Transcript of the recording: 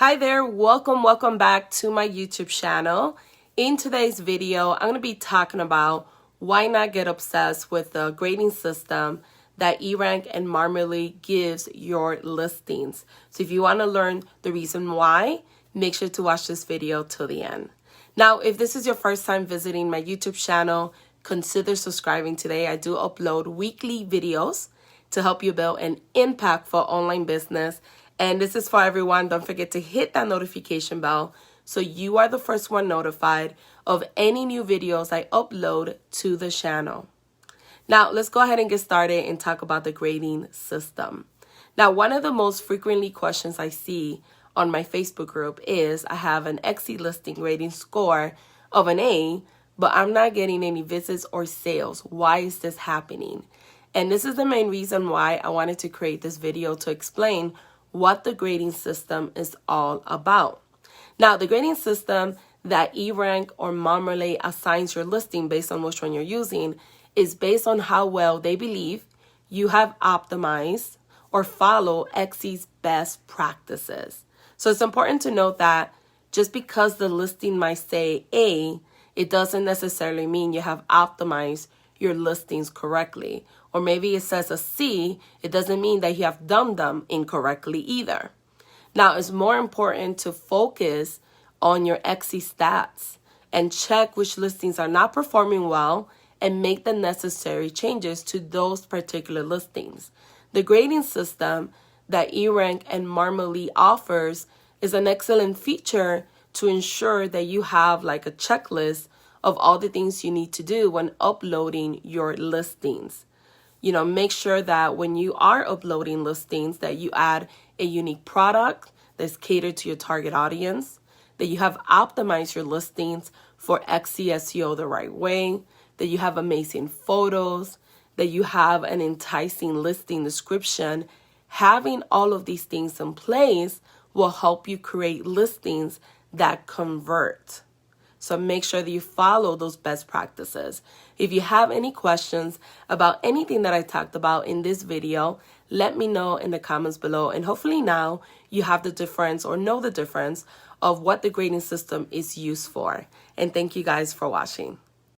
Hi there, welcome back to my YouTube channel. In today's video, I'm going to be talking about why not get obsessed with the grading system that erank and Marmalead gives your listings. So if you want to learn the reason why, make sure to watch this video till the end. Now, if this is your first time visiting my YouTube channel, consider subscribing today. I do upload weekly videos to help you build an impactful online business. And this is for everyone. Don't forget to hit that notification bell so you are the first one notified of any new videos I upload to the channel. Now, let's go ahead and get started and talk about the grading system. Now, one of the most frequently questions I see on my Facebook group is I have an Etsy listing rating score of an A, but I'm not getting any visits or sales. Why is this happening? And this is the main reason why I wanted to create this video to explain what the grading system is all about. Now, the grading system that erank or Marmalead assigns your listing based on which one you're using is based on how well they believe you have optimized or follow Etsy's best practices. So it's important to note that just because the listing might say A, it doesn't necessarily mean you have optimized your listings correctly. Or maybe it says a C, it doesn't mean that you have done them incorrectly either. Now, it's more important to focus on your Etsy stats and check which listings are not performing well and make the necessary changes to those particular listings. The grading system that erank and Marmalead offers is an excellent feature to ensure that you have like a checklist of all the things you need to do when uploading your listings. You know, make sure that when you are uploading listings that you add a unique product that's catered to your target audience, that you have optimized your listings for Etsy SEO the right way, that you have amazing photos, that you have an enticing listing description. Having all of these things in place will help you create listings that convert. So make sure that you follow those best practices. If you have any questions about anything that I talked about in this video, let me know in the comments below. And hopefully now you have the difference or know the difference of what the grading system is used for. And thank you guys for watching.